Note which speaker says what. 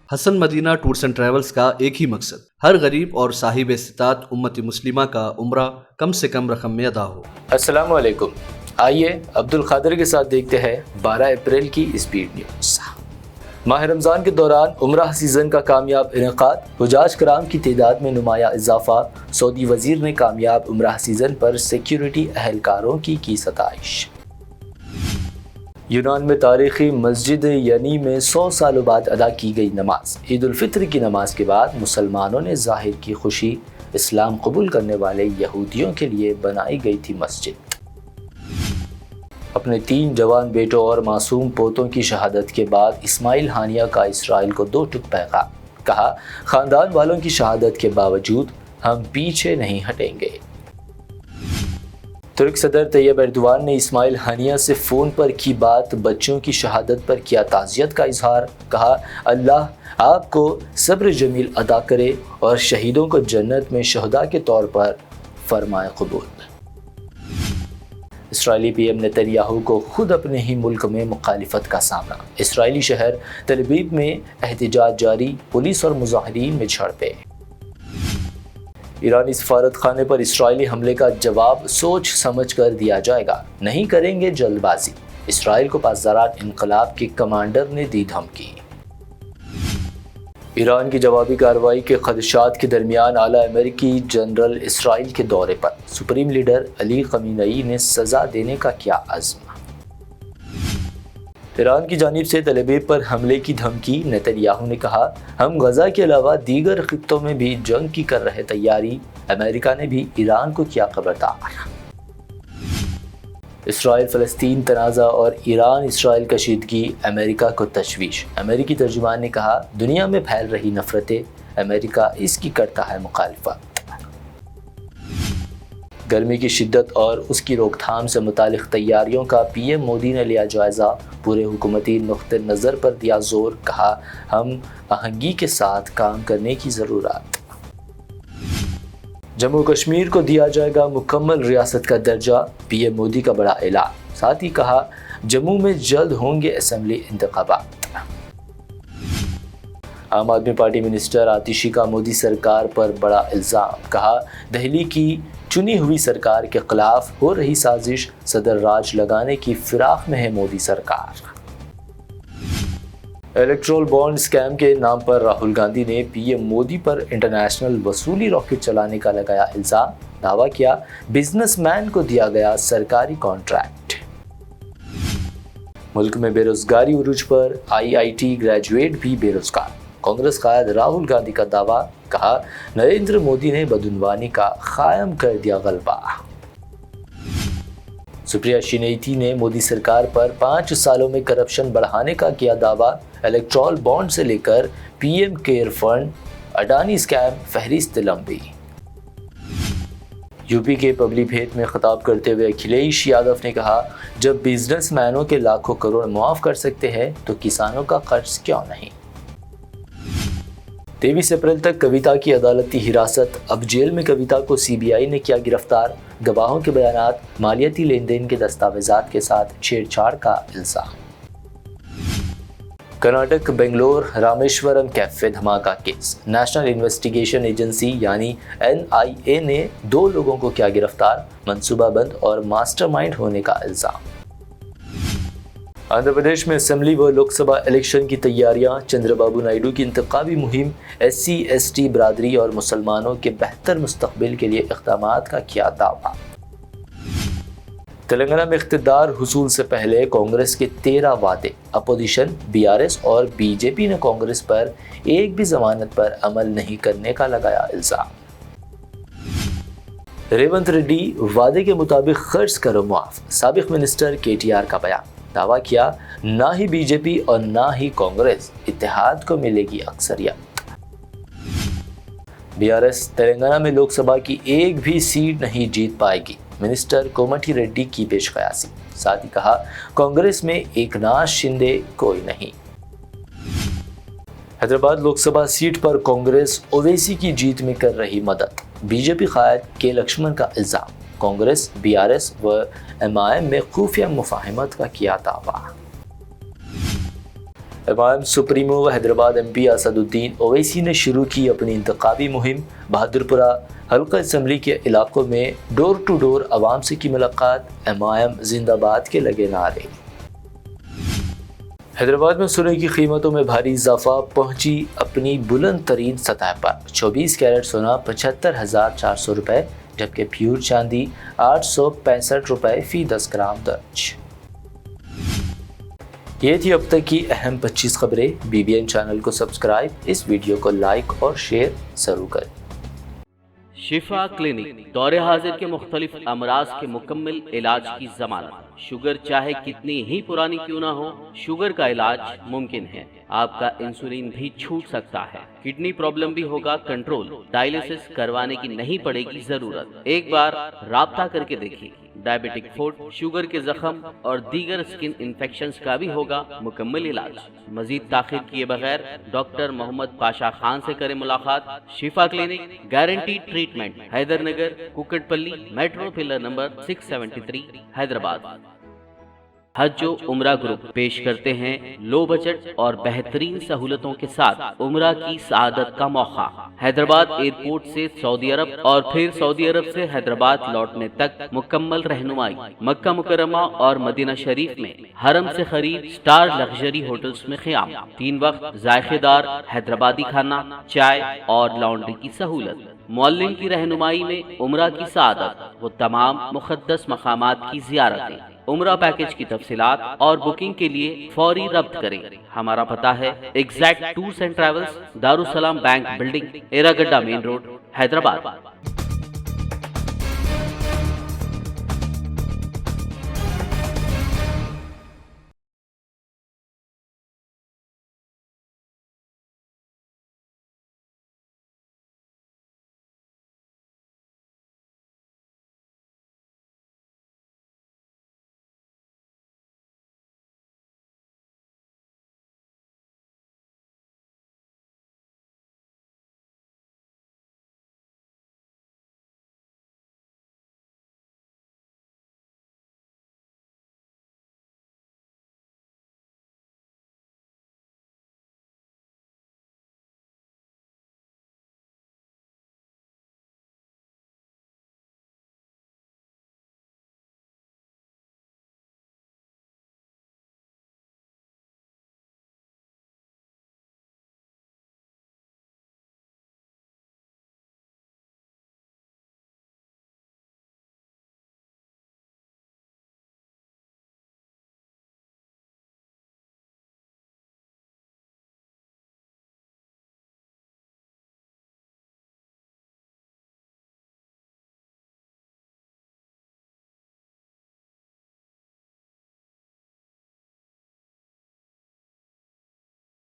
Speaker 1: Hasan Madina tours and travels کا ایک ہی مقصد، ہر غریب اور صاحب استطاعت امت مسلمہ کا عمرہ کم سے کم رقم میں ادا ہو۔
Speaker 2: السلام علیکم، آئیے عبد القادر کے ساتھ دیکھتے ہیں 12 اپریل کی اسپیڈ نیوز۔ ماہ رمضان کے دوران عمرہ سیزن کا کامیاب انعقاد، حجاج کرام کی تعداد میں نمایاں اضافہ، سعودی وزیر نے کامیاب عمرہ سیزن پر سیکیورٹی اہلکاروں کی ستائش۔ یونان میں تاریخی مسجد ینی میں 100 سالوں بعد ادا کی گئی نماز۔ عید الفطر کی نماز کے بعد مسلمانوں نے ظاہر کی خوشی، اسلام قبول کرنے والے یہودیوں کے لیے بنائی گئی تھی مسجد۔ اپنے 3 جوان بیٹوں اور معصوم پوتوں کی شہادت کے بعد اسماعیل ہانیہ کا اسرائیل کو 2 ٹک پیغام، کہا خاندان والوں کی شہادت کے باوجود ہم پیچھے نہیں ہٹیں گے۔ ترک صدر طیب ایردوان نے اسماعیل ہانیہ سے فون پر کی بات، بچوں کی شہادت پر کیا تعزیت کا اظہار، کہا اللہ آپ کو صبر جمیل عطا کرے اور شہیدوں کو جنت میں شہداء کے طور پر فرمائے قبول۔ اسرائیلی پی ایم نتن یاہو کو خود اپنے ہی ملک میں مخالفت کا سامنا، اسرائیلی شہر تل ابیب میں احتجاج جاری، پولیس اور مظاہرین میں جھڑپیں۔ ایرانی سفارت خانے پر اسرائیلی حملے کا جواب سوچ سمجھ کر دیا جائے گا، نہیں کریں گے جلد بازی، اسرائیل کو پاسداران انقلاب کے کمانڈر نے دی دھمکی۔ ایران کی جوابی کارروائی کے خدشات کے درمیان اعلیٰ امریکی جنرل اسرائیل کے دورے پر، سپریم لیڈر علی خامنئی نے سزا دینے کا کیا عزم۔ ایران کی جانب سے تل ابیب پر حملے کی دھمکی، نتن یاہو نے کہا ہم غزہ کے علاوہ دیگر خطوں میں بھی جنگ کی کر رہے تیاری، امریکہ نے بھی ایران کو کیا خبردار۔ اسرائیل فلسطین تنازع اور ایران اسرائیل کشیدگی، امریکہ کو تشویش، امریکی ترجمان نے کہا دنیا میں پھیل رہی نفرتیں، امریکہ اس کی کرتا ہے مخالفت۔ گرمی کی شدت اور اس کی روک تھام سے متعلق تیاریوں کا پی ایم مودی نے لیا جائزہ، پورے حکومتی نقطہ نظر پر دیا زور، کہا ہم آہنگی کے ساتھ کام کرنے کی ضرورت۔ جموں کشمیر کو دیا جائے گا مکمل ریاست کا درجہ، پی ایم مودی کا بڑا اعلان، ساتھ ہی کہا جموں میں جلد ہوں گے اسمبلی انتخابات۔ عام آدمی پارٹی منسٹر آتشی کا مودی سرکار پر بڑا الزام، کہا دہلی کی چنی ہوئی سرکار کے خلاف ہو رہی سازش، صدر راج لگانے کی فراق میں ہے مودی سرکار۔ الیکٹرول بانڈ اسکیم کے نام پر راہل گاندھی نے پی ایم مودی پر انٹرنیشنل وصولی راکٹ چلانے کا لگایا الزام، دعویٰ کیا بزنس مین کو دیا گیا سرکاری کانٹریکٹ۔ ملک میں بے روزگاری عروج پر، IIT گریجویٹ بھی بے روزگار، کانگریس قائد راہل گاندھی کا دعویٰ، کہا نریندر مودی نے بدعنوانی کا قائم کر دیا غلبہ۔ سپریا شینیتی نے مودی سرکار پر 5 سالوں میں کرپشن بڑھانے کا کیا دعویٰ، الیکٹرول بانڈ سے لے کر P M care fund, Adani scheme فہرست لمبی۔ یو پی کے پبلی بھیٹ میں خطاب کرتے ہوئے اکھلیش یادو نے کہا جب بزنس مینوں کے لاکھوں کروڑ معاف کر سکتے ہیں تو کسانوں کا قرض کیوں نہیں۔ 23 اپریل تک کویتا کی عدالتی حراست، اب جیل میں کویتا کو CBI نے کیا گرفتار، گواہوں کے بیانات، مالیاتی لین دین کے دستاویزات کے ساتھ چھیڑ چھاڑ کا الزام۔ کرناٹک بنگلور رامیشورم کیفے دھماکہ کیس، نیشنل انویسٹیگیشن ایجنسی یعنی NIA نے 2 لوگوں کو کیا گرفتار، منصوبہ بند اور ماسٹر مائنڈ ہونے کا الزام۔ آندھرا پردیش میں اسمبلی و لوک سبھا الیکشن کی تیاریاں، چندرا بابو نائیڈو کی انتخابی مہم، SC ST برادری اور مسلمانوں کے بہتر مستقبل کے لیے اقدامات کا کیا دعویٰ۔ تلنگانہ میں اقتدار حصول سے پہلے کانگریس کے 13 وعدے، اپوزیشن BRS اور BJP نے کانگریس پر ایک بھی ضمانت پر عمل نہیں کرنے کا لگایا الزام۔ ریونت ریڈی وعدے کے مطابق خرچ کرو معاف، سابق منسٹر KTR کا بیان، دعویٰ کیا نہ ہی BJP اور نہ ہی کانگریس اتحاد کو ملے گی اکثریت۔ BRS تلنگانہ میں لوک سبھا کی ایک بھی سیٹ نہیں جیت پائے گی، منسٹر کومٹی ریڈی کی پیش قیاسی، ساتھ ہی کہا کانگریس میں ایکناتھ شندے کوئی نہیں۔ حیدرآباد لوک سبھا سیٹ پر کانگریس اویسی کی جیت میں کر رہی مدد، BJP قائد کے لکشمن کا الزام، کانگریس BRS و MIM میں خفیہ مفاہمت کا کیا دعویٰ۔ امام سپریمو و حیدرآباد ایم پی اسد الدین اویسی نے شروع کی اپنی انتخابی مہم۔ بہادرپورہ حلقہ اسمبلی کے علاقوں میں ڈور ٹو ڈور عوام سے کی ملاقات، ایم زندہ باد کے لگے نعرے۔ حیدرآباد میں سونے کی قیمتوں میں بھاری اضافہ، پہنچی اپنی بلند ترین سطح پر۔ 24 کیرٹ سونا 75,400 روپے، جبکہ پیور چاندی 865 روپے فی 10 گرام درج۔ یہ تھی اب تک کی اہم 25 خبریں۔ BBN چینل کو سبسکرائب، اس ویڈیو کو لائک اور شیئر ضرور کریں۔
Speaker 3: شفا کلینک دور حاضر کے مختلف امراض کے مکمل علاج کی ضمانت۔ شوگر چاہے کتنی ہی پرانی کیوں نہ ہو، شوگر کا علاج ممکن ہے۔ آپ کا انسولین بھی چھوٹ سکتا ہے، کڈنی پرابلم بھی ہوگا کنٹرول، ڈائلیسس کروانے کی نہیں پڑے گی ضرورت۔ ایک بار رابطہ کر کے دیکھیے۔ ڈائبیٹک فوڈ، شوگر کے زخم اور دیگر سکن انفیکشنز کا بھی ہوگا مکمل علاج۔ مزید تاخیر کیے بغیر ڈاکٹر محمد پاشا خان سے کریں ملاقات۔ Shifa clinic, guarantee treatment, Hyder Nagar, Kukatpally, metro pillar number 673، Hyderabad. حج و عمرہ گروپ پیش کرتے ہیں لو بجٹ اور بہترین سہولتوں کے ساتھ عمرہ کی سعادت کا موقع۔ حیدرآباد ایئرپورٹ سے سعودی عرب اور پھر سعودی عرب سے حیدرآباد لوٹنے تک مکمل رہنمائی۔ مکہ مکرمہ اور مدینہ شریف میں حرم سے قریب سٹار لگژری ہوٹلز میں قیام، 3 وقت ذائقے دار حیدرآبادی کھانا، چائے اور لانڈری کی سہولت۔ معلم کی رہنمائی میں عمرہ کی سعادت، وہ تمام مقدس مقامات کی زیارتیں۔ عمرہ پیکج کی تفصیلات اور بکنگ کے لیے فوری رابط کریں۔ ہمارا پتہ ہے exact tours and travels, Darussalam bank building, Erragadda main road, Hyderabad.